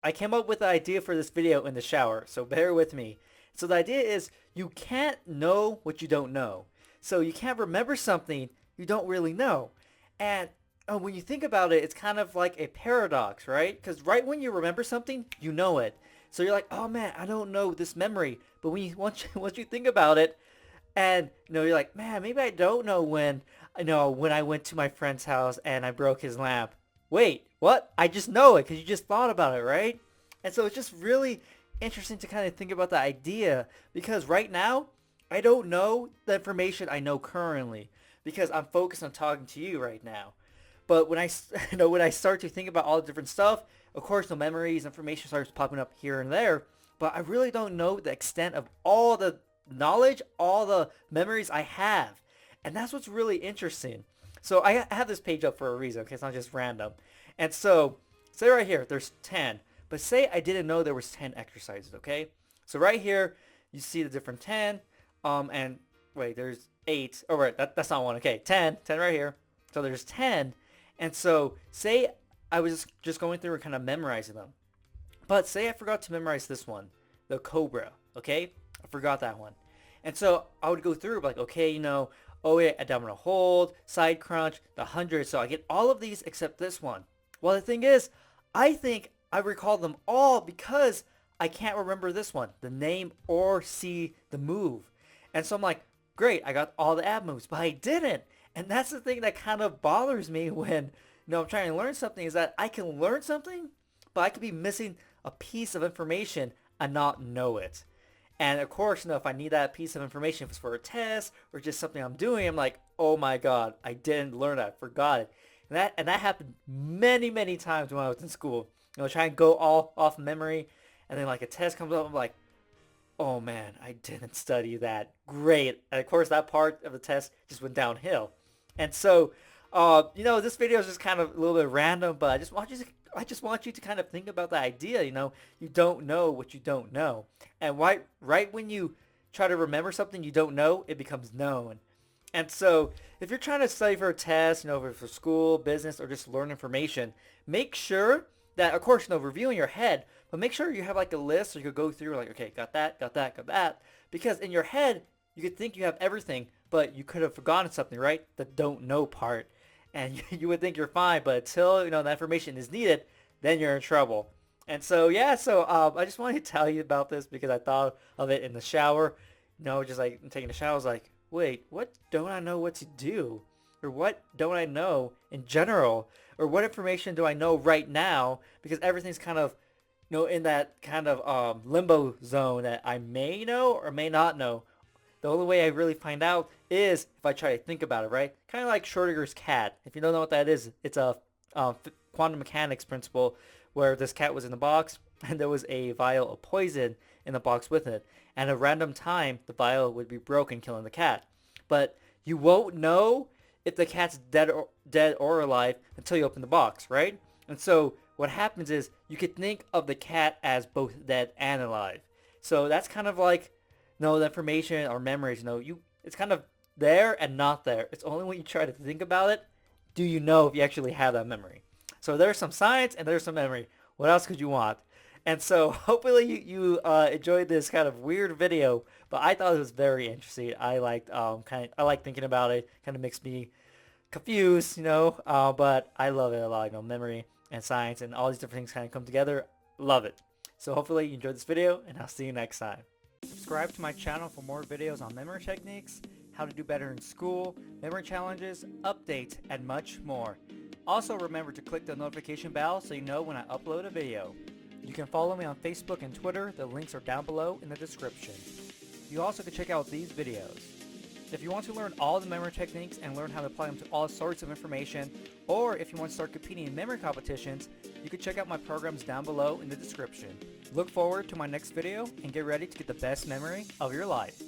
I came up with the idea for this video in the shower, so bear with me. So the idea is you can't know what you don't know. So you can't remember something you don't really know. And when you think about it, it's kind of like a paradox, right? Because right when you remember something, you know it. So you're like, oh man, I don't know this memory. But once you think about it, and you're like, man, maybe I don't know when I went to my friend's house and I broke his lamp. Wait, what? I just know it because you just thought about it, right? And so it's just really interesting to kind of think about the idea because right now I don't know the information I know currently because I'm focused on talking to you right now. But when I when I start to think about all the different stuff, of course, the memories, information starts popping up here and there. But I really don't know the extent of all the knowledge, all the memories I have. And that's what's really interesting. So I have this page up for a reason, okay? It's not just random. And so, say right here, there's 10. But say I didn't know there was 10 exercises, okay? So right here, you see the different 10. And wait, there's 8. Oh, right, that's not one. Okay, 10 right here. So there's 10. And so say I was just going through and kind of memorizing them. But say I forgot to memorize this one, the cobra, okay? I forgot that one. And so I would go through like, okay, oh yeah, abdominal hold, side crunch, the 100. So I get all of these except this one. Well, the thing is, I think I recall them all because I can't remember this one, the name or see the move. And so I'm like, great, I got all the ab moves, but I didn't. And that's the thing that kind of bothers me when I'm trying to learn something is that I can learn something, but I could be missing a piece of information and not know it. And of course, if I need that piece of information, if it's for a test or just something I'm doing, I'm like, oh my God, I didn't learn that, forgot it. And that happened many, many times when I was in school. Try and go all off memory, and then like a test comes up, I'm like, oh man, I didn't study that. Great. And of course, that part of the test just went downhill. And so, this video is just kind of a little bit random, but I just want you to kind of think about the idea. You don't know what you don't know, and right when you try to remember something you don't know, it becomes known. And so, if you're trying to study for a test, for school, business, or just learn information, make sure that, of course, review in your head, but make sure you have like a list so you could go through like, okay, got that, got that, got that, because in your head you could think you have everything, but you could have forgotten something, right? The don't know part. And you would think you're fine, but until, that information is needed, then you're in trouble. And so, yeah, I just wanted to tell you about this because I thought of it in the shower. Just like taking a shower, I was like, wait, what don't I know what to do? Or what don't I know in general? Or what information do I know right now? Because everything's kind of, in that kind of limbo zone that I may know or may not know. The only way I really find out is if I try to think about it, right? Kind of like Schrodinger's cat. If you don't know what that is, it's a quantum mechanics principle where this cat was in the box and there was a vial of poison in the box with it. And at a random time, the vial would be broken, killing the cat. But you won't know if the cat's dead or alive until you open the box, right? And so what happens is you could think of the cat as both dead and alive. So that's kind of like, the information or memories, it's kind of there and not there. It's only when you try to think about it, do you know if you actually have that memory. So there's some science and there's some memory. What else could you want? And so hopefully you enjoyed this kind of weird video, but I thought it was very interesting. I liked I like thinking about it. Kind of makes me confused, but I love it a lot. Memory and science and all these different things kind of come together. Love it. So hopefully you enjoyed this video, and I'll see you next time. Subscribe to my channel for more videos on memory techniques, how to do better in school, memory challenges, updates, and much more. Also remember to click the notification bell so you know when I upload a video. You can follow me on Facebook and Twitter. The links are down below in the description. You also can check out these videos. If you want to learn all the memory techniques and learn how to apply them to all sorts of information, or if you want to start competing in memory competitions, you can check out my programs down below in the description. Look forward to my next video and get ready to get the best memory of your life.